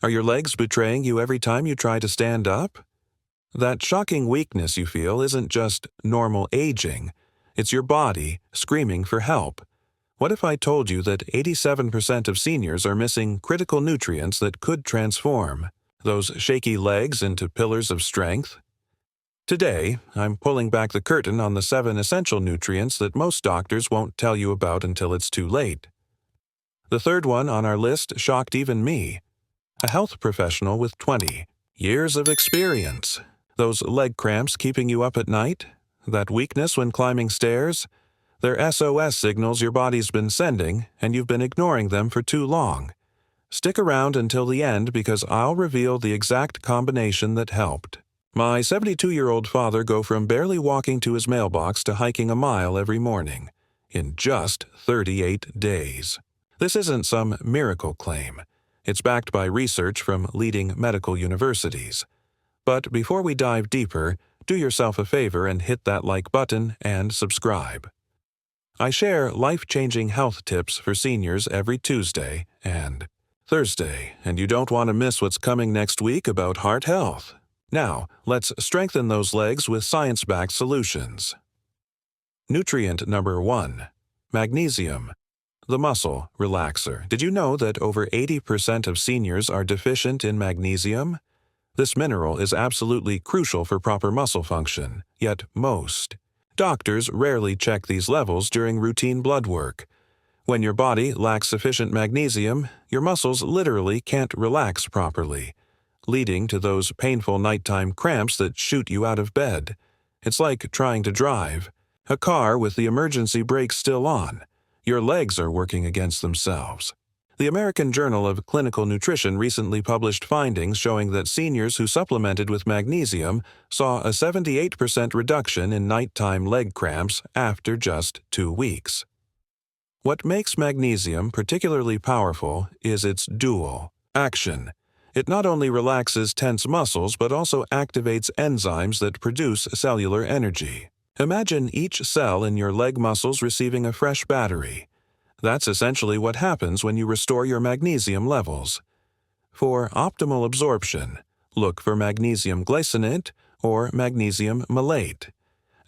Are your legs betraying you every time you try to stand up? That shocking weakness you feel isn't just normal aging. It's your body screaming for help. What if I told you that 87% of seniors are missing critical nutrients that could transform those shaky legs into pillars of strength? Today, I'm pulling back the curtain on the 7 essential nutrients that most doctors won't tell you about until it's too late. The third one on our list shocked even me. A health professional with 20 years of experience. Those leg cramps keeping you up at night? That weakness when climbing stairs? They're SOS signals your body's been sending, and you've been ignoring them for too long. Stick around until the end because I'll reveal the exact combination that helped. My 72-year-old father go from barely walking to his mailbox to hiking a mile every morning in just 38 days. This isn't some miracle claim. It's backed by research from leading medical universities. But before we dive deeper, do yourself a favor and hit that like button and subscribe. I share life-changing health tips for seniors every Tuesday and Thursday, and you don't want to miss what's coming next week about heart health. Now, let's strengthen those legs with science-backed solutions. Nutrient number 1. Magnesium. The muscle relaxer. Did you know that over 80% of seniors are deficient in magnesium? This mineral is absolutely crucial for proper muscle function, yet most doctors rarely check these levels during routine blood work. When your body lacks sufficient magnesium, your muscles literally can't relax properly, leading to those painful nighttime cramps that shoot you out of bed. It's like trying to drive a car with the emergency brakes still on. Your legs are working against themselves. The American Journal of Clinical Nutrition recently published findings showing that seniors who supplemented with magnesium saw a 78% reduction in nighttime leg cramps after just 2 weeks. What makes magnesium particularly powerful is its dual action. It not only relaxes tense muscles but also activates enzymes that produce cellular energy. Imagine each cell in your leg muscles receiving a fresh battery. That's essentially what happens when you restore your magnesium levels. For optimal absorption, look for magnesium glycinate or magnesium malate,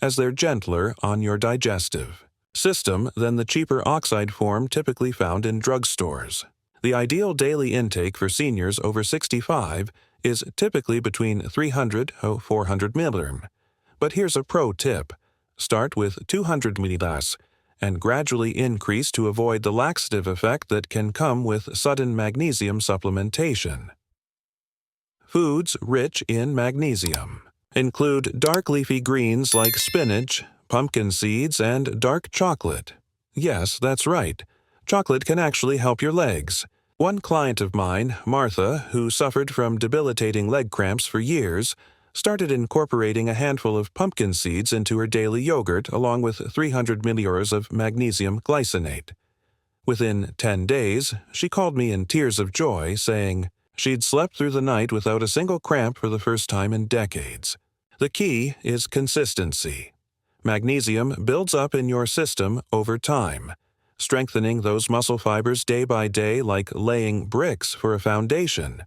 as they're gentler on your digestive system than the cheaper oxide form typically found in drugstores. The ideal daily intake for seniors over 65 is typically between 300 to 400 mg. But here's a pro tip. Start with 200 mg and gradually increase to avoid the laxative effect that can come with sudden magnesium supplementation. Foods rich in magnesium include dark leafy greens like spinach, pumpkin seeds, and dark chocolate. Yes, that's right. Chocolate can actually help your legs. One client of mine, Martha, who suffered from debilitating leg cramps for years, started incorporating a handful of pumpkin seeds into her daily yogurt along with 300 milliliters of magnesium glycinate. Within 10 days, she called me in tears of joy, saying she'd slept through the night without a single cramp for the first time in decades. The key is consistency. Magnesium builds up in your system over time, strengthening those muscle fibers day by day like laying bricks for a foundation.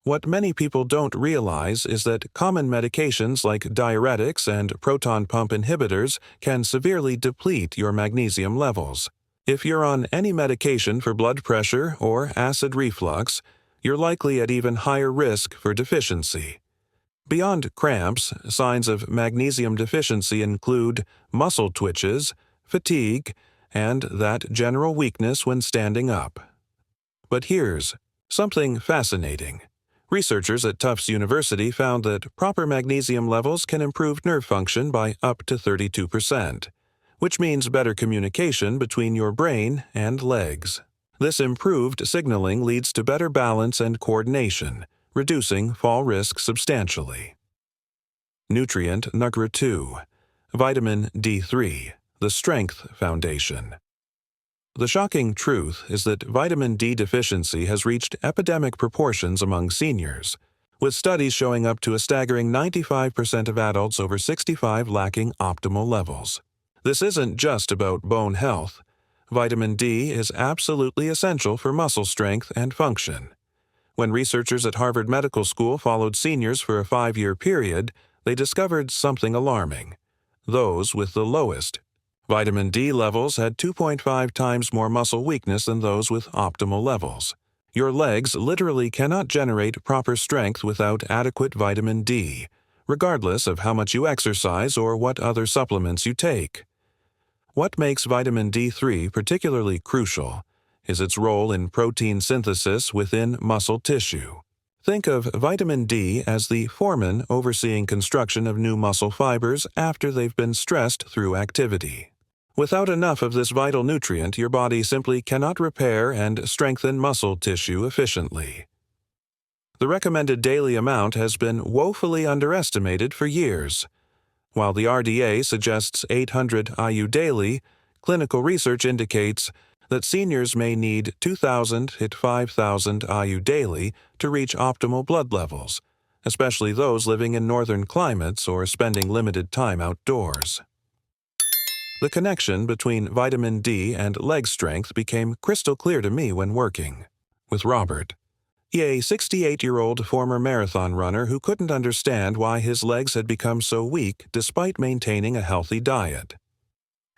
What many people don't realize is that common medications like diuretics and proton pump inhibitors can severely deplete your magnesium levels. If you're on any medication for blood pressure or acid reflux, you're likely at even higher risk for deficiency. Beyond cramps, signs of magnesium deficiency include muscle twitches, fatigue, and that general weakness when standing up. But here's something fascinating. Researchers at Tufts University found that proper magnesium levels can improve nerve function by up to 32%, which means better communication between your brain and legs. This improved signaling leads to better balance and coordination, reducing fall risk substantially. Nutrient number 2. Vitamin D3, the Strength Foundation. The shocking truth is that vitamin D deficiency has reached epidemic proportions among seniors, with studies showing up to a staggering 95% of adults over 65 lacking optimal levels. This isn't just about bone health. Vitamin D is absolutely essential for muscle strength and function. When researchers at Harvard Medical School followed seniors for a 5-year period, they discovered something alarming. Those with the lowest vitamin D levels had 2.5 times more muscle weakness than those with optimal levels. Your legs literally cannot generate proper strength without adequate vitamin D, regardless of how much you exercise or what other supplements you take. What makes vitamin D3 particularly crucial is its role in protein synthesis within muscle tissue. Think of vitamin D as the foreman overseeing construction of new muscle fibers after they've been stressed through activity. Without enough of this vital nutrient, your body simply cannot repair and strengthen muscle tissue efficiently. The recommended daily amount has been woefully underestimated for years. While the RDA suggests 800 IU daily, clinical research indicates that seniors may need 2,000 to 5,000 IU daily to reach optimal blood levels, especially those living in northern climates or spending limited time outdoors. The connection between vitamin D and leg strength became crystal clear to me when working with Robert, a 68-year-old former marathon runner who couldn't understand why his legs had become so weak despite maintaining a healthy diet.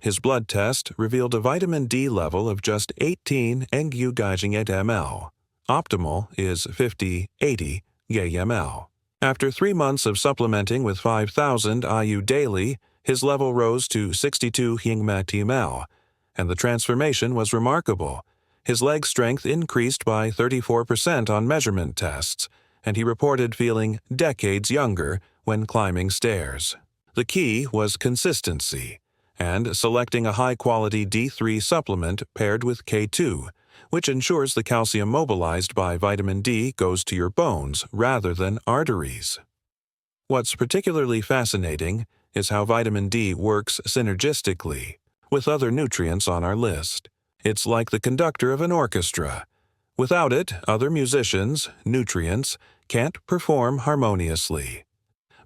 His blood test revealed a vitamin D level of just 18 ng/8 ml. Optimal is 50-80 g/ml. After 3 months of supplementing with 5,000 IU daily, his level rose to 62 ng/ml, and the transformation was remarkable. His leg strength increased by 34% on measurement tests, and he reported feeling decades younger when climbing stairs. The key was consistency, and selecting a high-quality D3 supplement paired with K2, which ensures the calcium mobilized by vitamin D goes to your bones rather than arteries. What's particularly fascinating is how vitamin D works synergistically with other nutrients on our list. It's like the conductor of an orchestra. Without it, other musicians, nutrients, can't perform harmoniously.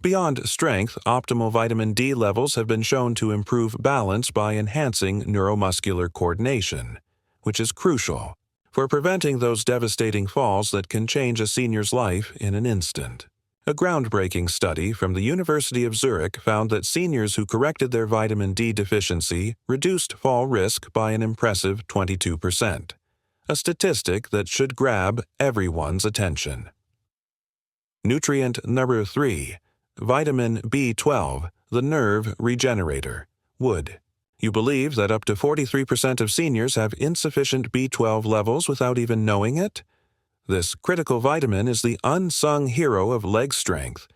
Beyond strength, optimal vitamin D levels have been shown to improve balance by enhancing neuromuscular coordination, which is crucial for preventing those devastating falls that can change a senior's life in an instant. A groundbreaking study from the University of Zurich found that seniors who corrected their vitamin D deficiency reduced fall risk by an impressive 22%, a statistic that should grab everyone's attention. Nutrient number 3. Vitamin B12, the nerve regenerator, wood. You believe that up to 43% of seniors have insufficient B12 levels without even knowing it? This critical vitamin is the unsung hero of leg strength,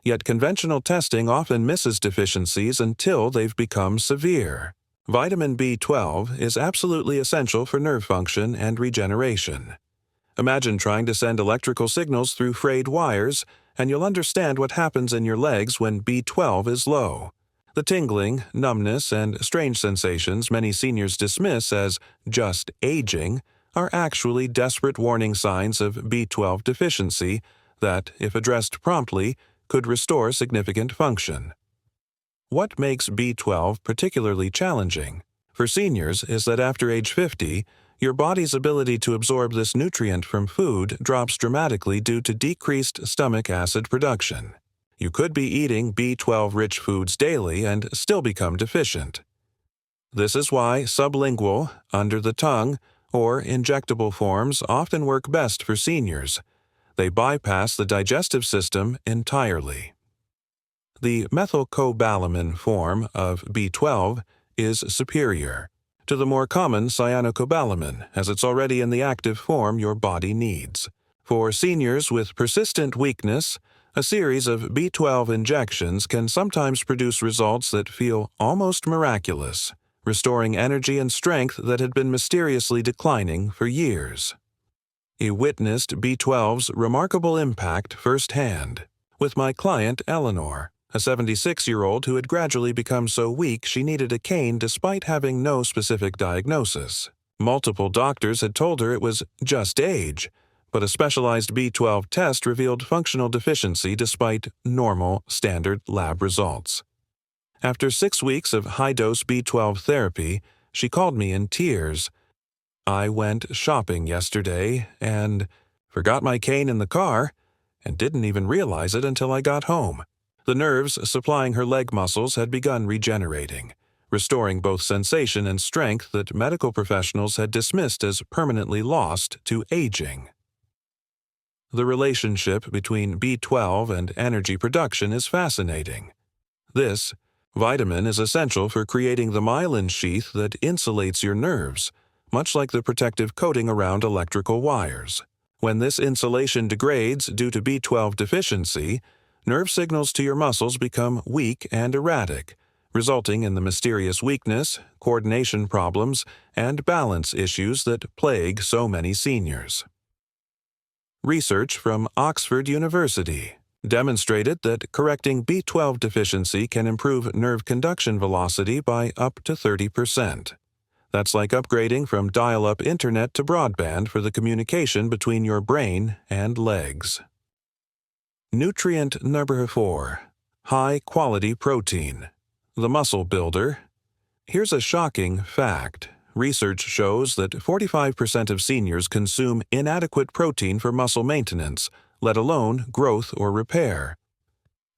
yet conventional testing often misses deficiencies until they've become severe. Vitamin B12 is absolutely essential for nerve function and regeneration. Imagine trying to send electrical signals through frayed wires, and you'll understand what happens in your legs when B12 is low. The tingling, numbness, and strange sensations many seniors dismiss as just aging are actually desperate warning signs of B12 deficiency that, if addressed promptly, could restore significant function. What makes B12 particularly challenging for seniors is that after age 50, your body's ability to absorb this nutrient from food drops dramatically due to decreased stomach acid production. You could be eating B12-rich foods daily and still become deficient. This is why sublingual, under the tongue, or injectable forms often work best for seniors. They bypass the digestive system entirely. The methylcobalamin form of B12 is superior to the more common cyanocobalamin, as it's already in the active form your body needs. For seniors with persistent weakness, a series of B12 injections can sometimes produce results that feel almost miraculous, restoring energy and strength that had been mysteriously declining for years. I witnessed B12's remarkable impact firsthand with my client Eleanor, a 76-year-old who had gradually become so weak she needed a cane despite having no specific diagnosis. Multiple doctors had told her it was just age, but a specialized B12 test revealed functional deficiency despite normal, standard lab results. After 6 weeks of high-dose B12 therapy, she called me in tears. "I went shopping yesterday, and Forgot my cane in the car and didn't even realize it until I got home. The nerves supplying her leg muscles had begun regenerating, restoring both sensation and strength that medical professionals had dismissed as permanently lost to aging. The relationship between B12 and energy production is fascinating. This vitamin is essential for creating the myelin sheath that insulates your nerves, much like the protective coating around electrical wires. When this insulation degrades due to B12 deficiency, nerve signals to your muscles become weak and erratic, resulting in the mysterious weakness, coordination problems, and balance issues that plague so many seniors. Research from Oxford University demonstrated that correcting B12 deficiency can improve nerve conduction velocity by up to 30%. That's like upgrading from dial-up internet to broadband for the communication between your brain and legs. Nutrient number 4. High-quality protein. The muscle builder. Here's a shocking fact. Research shows that 45% of seniors consume inadequate protein for muscle maintenance, let alone growth or repair.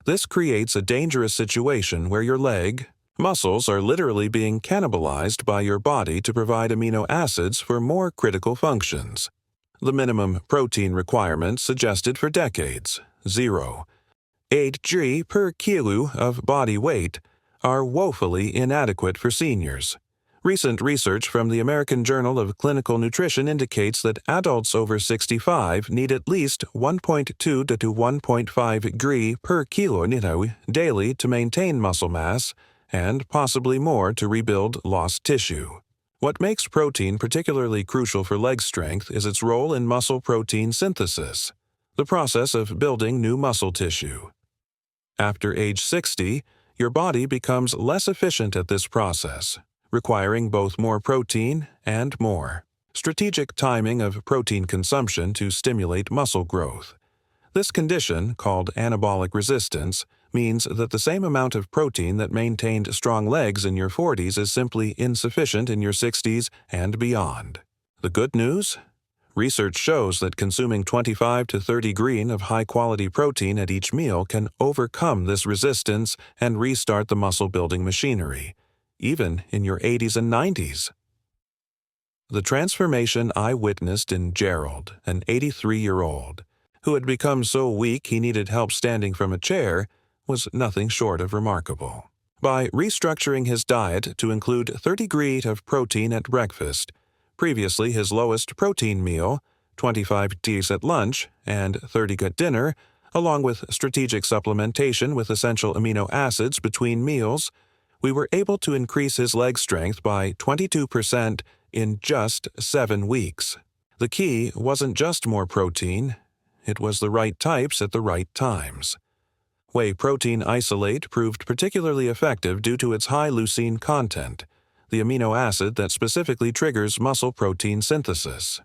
This creates a dangerous situation where your leg muscles are literally being cannibalized by your body to provide amino acids for more critical functions. The minimum protein requirement suggested for decades, 0.8 g per kilo of body weight, are woefully inadequate for seniors. Recent research from the American Journal of Clinical Nutrition indicates that adults over 65 need at least 1.2 to 1.5 g per kilo daily to maintain muscle mass, and possibly more to rebuild lost tissue. What makes protein particularly crucial for leg strength is its role in muscle protein synthesis, the process of building new muscle tissue. After age 60, your body becomes less efficient at this process, requiring both more protein and more strategic timing of protein consumption to stimulate muscle growth. This condition, called anabolic resistance, means that the same amount of protein that maintained strong legs in your 40s is simply insufficient in your 60s and beyond. The good news? Research shows that consuming 25 to 30 grams of high-quality protein at each meal can overcome this resistance and restart the muscle-building machinery, even in your 80s and 90s. The transformation I witnessed in Gerald, an 83-year-old, who had become so weak he needed help standing from a chair, was nothing short of remarkable. By restructuring his diet to include 30 grams of protein at breakfast, previously his lowest protein meal, 25 grams at lunch, and 30 at dinner, along with strategic supplementation with essential amino acids between meals, we were able to increase his leg strength by 22% in just 7 weeks. The key wasn't just more protein, it was the right types at the right times. Whey protein isolate proved particularly effective due to its high leucine content, the amino acid that specifically triggers muscle protein synthesis.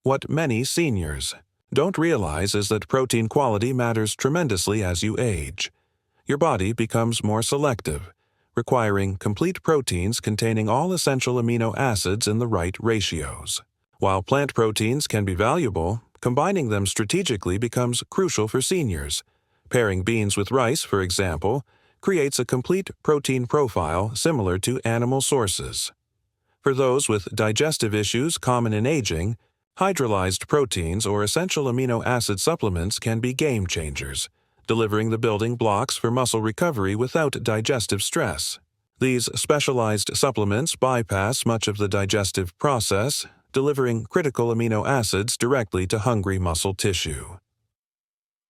What many seniors don't realize is that protein quality matters tremendously as you age. Your body becomes more selective, requiring complete proteins containing all essential amino acids in the right ratios. While plant proteins can be valuable, combining them strategically becomes crucial for seniors. Pairing beans with rice, for example, creates a complete protein profile similar to animal sources. For those with digestive issues common in aging, hydrolyzed proteins or essential amino acid supplements can be game changers, delivering the building blocks for muscle recovery without digestive stress. These specialized supplements bypass much of the digestive process, delivering critical amino acids directly to hungry muscle tissue.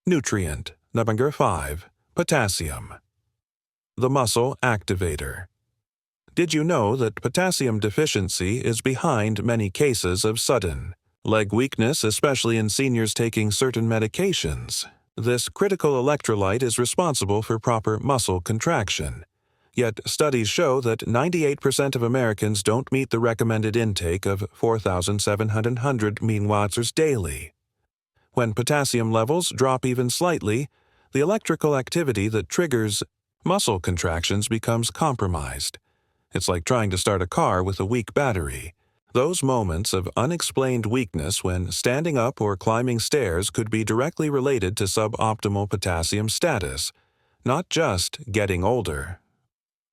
Nutrient number 5. Potassium. The muscle activator. Did you know that potassium deficiency is behind many cases of sudden leg weakness, especially in seniors taking certain medications? This critical electrolyte is responsible for proper muscle contraction. Yet studies show that 98% of Americans don't meet the recommended intake of 4,700 milliwatts daily. When potassium levels drop even slightly, the electrical activity that triggers muscle contractions becomes compromised. It's like trying to start a car with a weak battery. Those moments of unexplained weakness when standing up or climbing stairs could be directly related to suboptimal potassium status, not just getting older.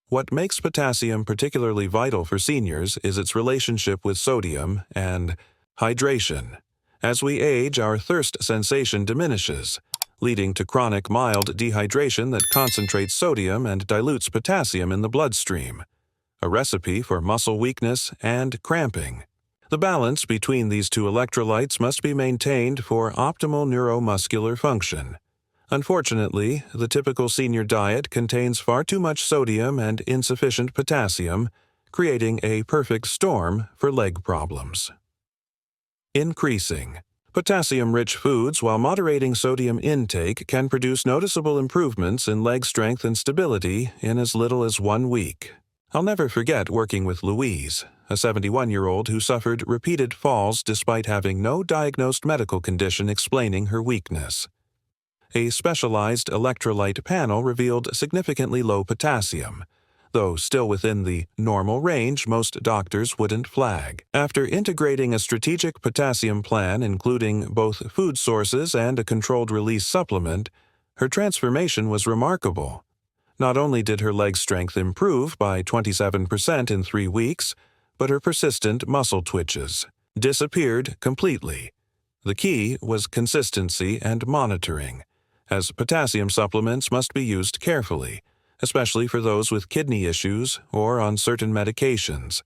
What makes potassium particularly vital for seniors is its relationship with sodium and hydration. As we age, our thirst sensation diminishes, leading to chronic mild dehydration that concentrates sodium and dilutes potassium in the bloodstream, a recipe for muscle weakness and cramping. The balance between these two electrolytes must be maintained for optimal neuromuscular function. Unfortunately, the typical senior diet contains far too much sodium and insufficient potassium, creating a perfect storm for leg problems. Increasing. Potassium-rich foods while moderating sodium intake can produce noticeable improvements in leg strength and stability in as little as 1 week. I'll never forget working with Louise, a 71-year-old who suffered repeated falls despite having no diagnosed medical condition explaining her weakness. A specialized electrolyte panel revealed significantly low potassium, though still within the normal range most doctors wouldn't flag. After integrating a strategic potassium plan including both food sources and a controlled-release supplement, her transformation was remarkable. Not only did her leg strength improve by 27% in 3 weeks, but her persistent muscle twitches disappeared completely. The key was consistency and monitoring, as potassium supplements must be used carefully, especially for those with kidney issues or on certain medications.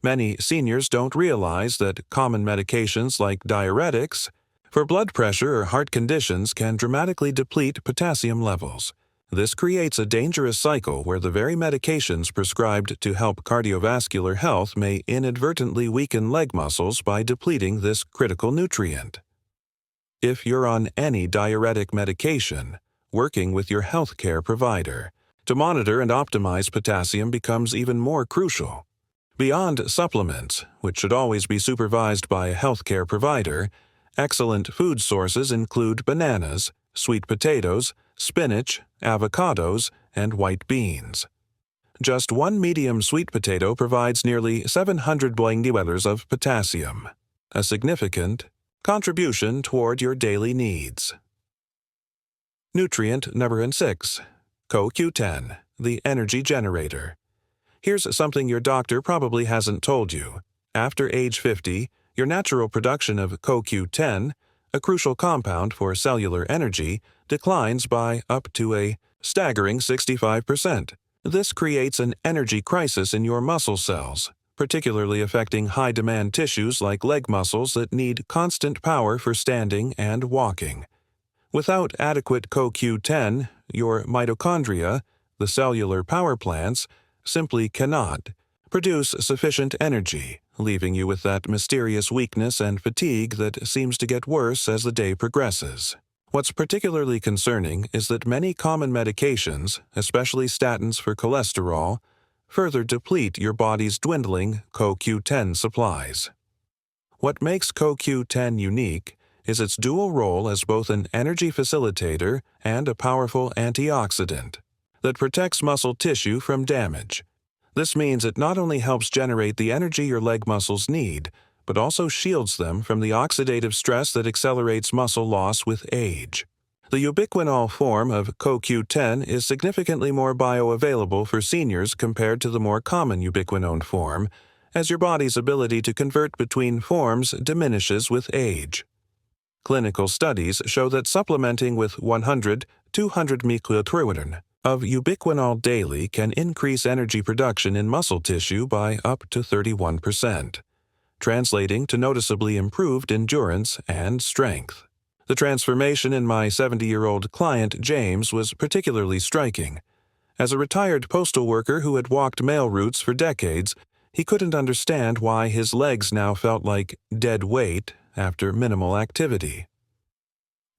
Many seniors don't realize that common medications like diuretics for blood pressure or heart conditions can dramatically deplete potassium levels. This creates a dangerous cycle where the very medications prescribed to help cardiovascular health may inadvertently weaken leg muscles by depleting this critical nutrient. If you're on any diuretic medication, working with your healthcare provider to monitor and optimize potassium becomes even more crucial. Beyond supplements, which should always be supervised by a healthcare provider, excellent food sources include bananas, sweet potatoes, spinach, avocados, and white beans. Just 1 medium sweet potato provides nearly 700 mg of potassium, a significant contribution toward your daily needs. Nutrient number 6, CoQ10, the energy generator. Here's something your doctor probably hasn't told you. After age 50, your natural production of CoQ10, a crucial compound for cellular energy, declines by up to a staggering 65%. This creates an energy crisis in your muscle cells, particularly affecting high-demand tissues like leg muscles that need constant power for standing and walking. Without adequate CoQ10, your mitochondria, the cellular power plants, simply cannot produce sufficient energy, leaving you with that mysterious weakness and fatigue that seems to get worse as the day progresses. What's particularly concerning is that many common medications, especially statins for cholesterol, further deplete your body's dwindling CoQ10 supplies. What makes CoQ10 unique is its dual role as both an energy facilitator and a powerful antioxidant that protects muscle tissue from damage. This means it not only helps generate the energy your leg muscles need, but also shields them from the oxidative stress that accelerates muscle loss with age. The ubiquinol form of CoQ10 is significantly more bioavailable for seniors compared to the more common ubiquinone form, as your body's ability to convert between forms diminishes with age. Clinical studies show that supplementing with 100-200 microtrillion of ubiquinol daily can increase energy production in muscle tissue by up to 31%, translating to noticeably improved endurance and strength. The transformation in my 70-year-old client James was particularly striking. As a retired postal worker who had walked mail routes for decades, he couldn't understand why his legs now felt like dead weight after minimal activity.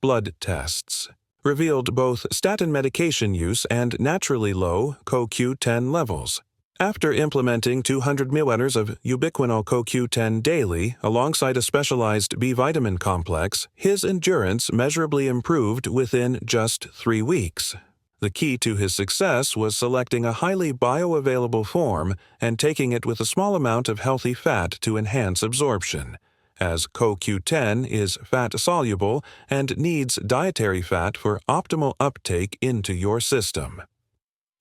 Blood tests revealed both statin medication use and naturally low CoQ10 levels. After implementing 200 ml of ubiquinol CoQ10 daily alongside a specialized B vitamin complex, his endurance measurably improved within just 3 weeks. The key to his success was selecting a highly bioavailable form and taking it with a small amount of healthy fat to enhance absorption, as CoQ10 is fat-soluble and needs dietary fat for optimal uptake into your system.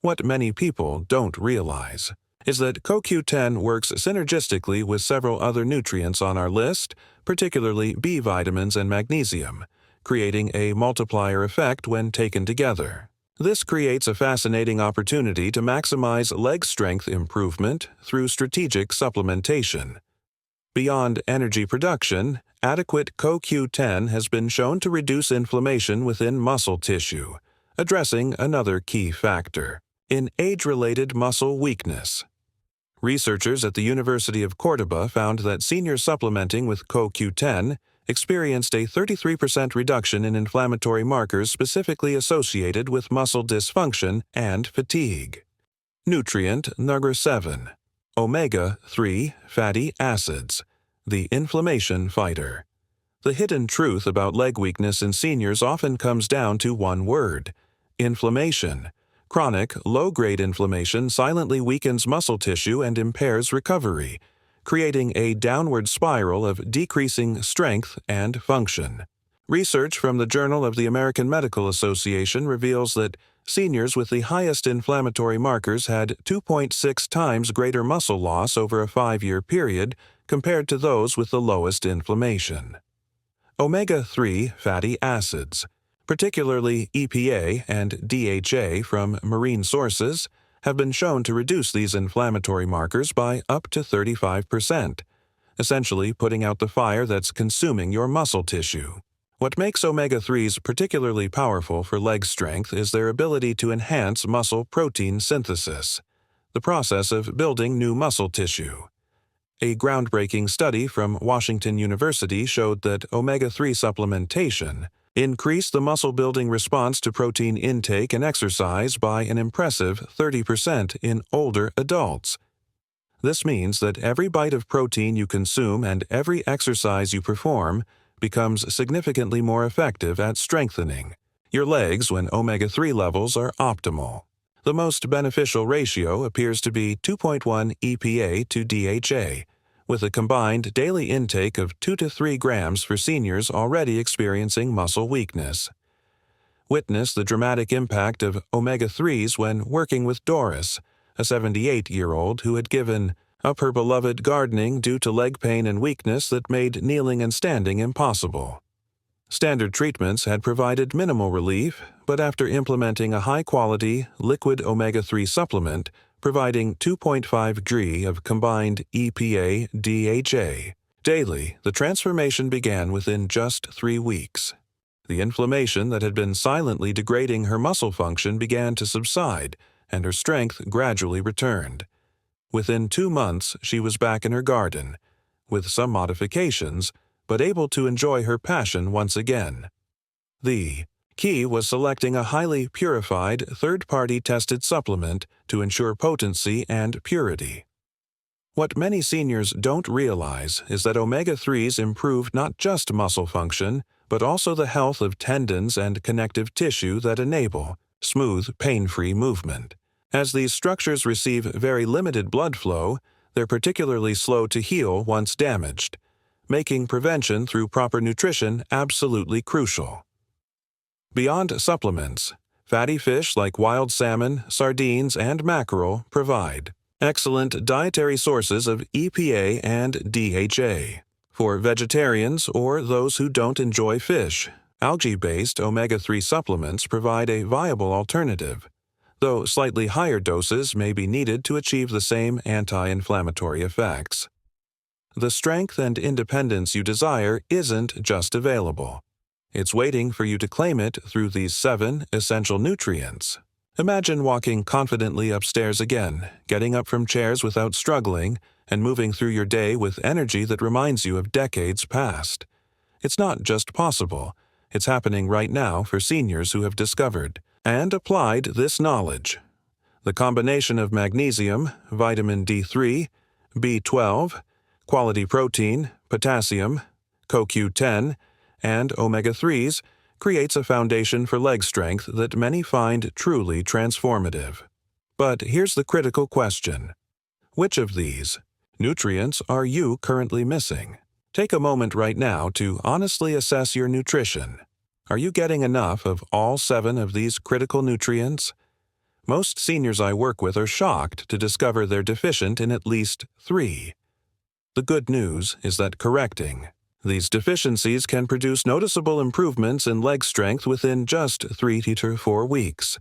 What many people don't realize is that CoQ10 works synergistically with several other nutrients on our list, particularly B vitamins and magnesium, creating a multiplier effect when taken together. This creates a fascinating opportunity to maximize leg strength improvement through strategic supplementation. Beyond energy production, adequate CoQ10 has been shown to reduce inflammation within muscle tissue, addressing another key factor in age-related muscle weakness. Researchers at the University of Córdoba found that seniors supplementing with CoQ10 experienced a 33% reduction in inflammatory markers specifically associated with muscle dysfunction and fatigue. Nutrient Number 7. Omega-3 fatty acids, the inflammation fighter. The hidden truth about leg weakness in seniors often comes down to one word: inflammation. Chronic, low-grade inflammation silently weakens muscle tissue and impairs recovery, creating a downward spiral of decreasing strength and function. Research from the Journal of the American Medical Association reveals that seniors with the highest inflammatory markers had 2.6 times greater muscle loss over a 5-year period compared to those with the lowest inflammation. Omega-3 fatty acids, particularly EPA and DHA from marine sources, have been shown to reduce these inflammatory markers by up to 35%, essentially putting out the fire that's consuming your muscle tissue. What makes omega-3s particularly powerful for leg strength is their ability to enhance muscle protein synthesis, the process of building new muscle tissue. A groundbreaking study from Washington University showed that omega-3 supplementation increased the muscle-building response to protein intake and exercise by an impressive 30% in older adults. This means that every bite of protein you consume and every exercise you perform becomes significantly more effective at strengthening your legs when omega-3 levels are optimal. The most beneficial ratio appears to be 2.1 EPA to DHA, with a combined daily intake of 2 to 3 grams for seniors already experiencing muscle weakness. Witness the dramatic impact of omega-3s when working with Doris, a 78-year-old who had given up her beloved gardening due to leg pain and weakness that made kneeling and standing impossible. Standard treatments had provided minimal relief, but after implementing a high-quality, liquid omega-3 supplement, providing 2.5 g of combined EPA-DHA daily, the transformation began within just 3 weeks. The inflammation that had been silently degrading her muscle function began to subside, and her strength gradually returned. Within 2 months, she was back in her garden, with some modifications, but able to enjoy her passion once again. The key was selecting a highly purified, third-party tested supplement to ensure potency and purity. What many seniors don't realize is that omega-3s improve not just muscle function, but also the health of tendons and connective tissue that enable smooth, pain-free movement. As these structures receive very limited blood flow, they're particularly slow to heal once damaged, making prevention through proper nutrition absolutely crucial. Beyond supplements, fatty fish like wild salmon, sardines, and mackerel provide excellent dietary sources of EPA and DHA. For vegetarians or those who don't enjoy fish, algae-based omega-3 supplements provide a viable alternative, though slightly higher doses may be needed to achieve the same anti-inflammatory effects. The strength and independence you desire isn't just available. It's waiting for you to claim it through these 7 essential nutrients. Imagine walking confidently upstairs again, getting up from chairs without struggling, and moving through your day with energy that reminds you of decades past. It's not just possible, it's happening right now for seniors who have discovered and applied this knowledge. The combination of magnesium, vitamin D3, B12, quality protein, potassium, CoQ10, and omega-3s creates a foundation for leg strength that many find truly transformative. But here's the critical question. Which of these nutrients are you currently missing? Take a moment right now to honestly assess your nutrition. Are you getting enough of all 7 of these critical nutrients? Most seniors I work with are shocked to discover they're deficient in at least 3. The good news is that correcting these deficiencies can produce noticeable improvements in leg strength within just 3 to 4 weeks.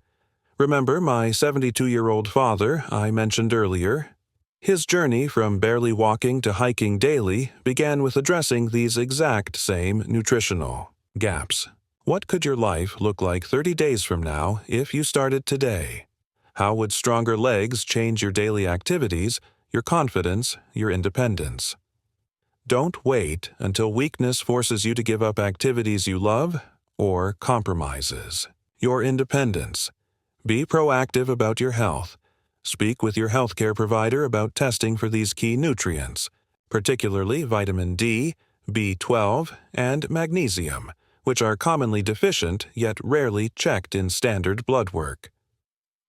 Remember my 72-year-old father I mentioned earlier? His journey from barely walking to hiking daily began with addressing these exact same nutritional gaps. What could your life look like 30 days from now if you started today? How would stronger legs change your daily activities, your confidence, your independence? Don't wait until weakness forces you to give up activities you love or compromises your independence. Be proactive about your health. Speak with your healthcare provider about testing for these key nutrients, particularly vitamin D, B12, and magnesium, which are commonly deficient yet rarely checked in standard blood work.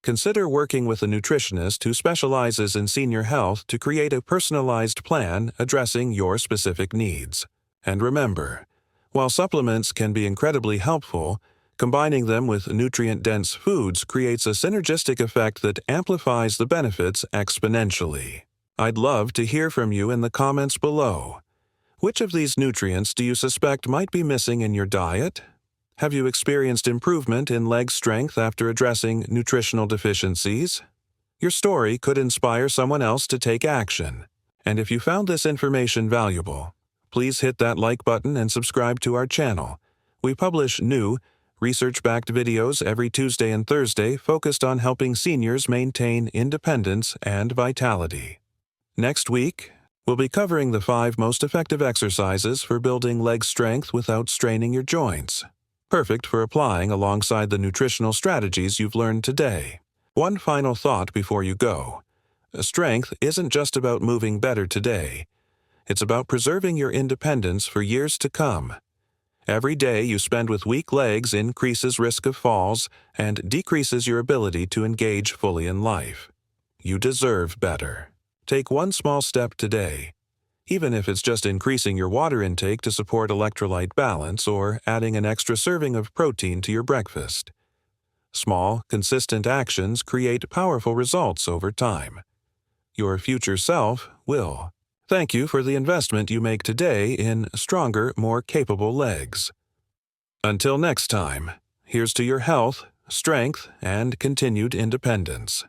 Consider working with a nutritionist who specializes in senior health to create a personalized plan addressing your specific needs. And remember, while supplements can be incredibly helpful, combining them with nutrient-dense foods creates a synergistic effect that amplifies the benefits exponentially. I'd love to hear from you in the comments below. Which of these nutrients do you suspect might be missing in your diet? Have you experienced improvement in leg strength after addressing nutritional deficiencies? Your story could inspire someone else to take action. And if you found this information valuable, please hit that like button and subscribe to our channel. We publish new, research-backed videos every Tuesday and Thursday focused on helping seniors maintain independence and vitality. Next week, we'll be covering the 5 most effective exercises for building leg strength without straining your joints. Perfect for applying alongside the nutritional strategies you've learned today. One final thought before you go. Strength isn't just about moving better today. It's about preserving your independence for years to come. Every day you spend with weak legs increases risk of falls and decreases your ability to engage fully in life. You deserve better. Take one small step today. Even if it's just increasing your water intake to support electrolyte balance or adding an extra serving of protein to your breakfast. Small, consistent actions create powerful results over time. Your future self will. Thank you for the investment you make today in stronger, more capable legs. Until next time, here's to your health, strength, and continued independence.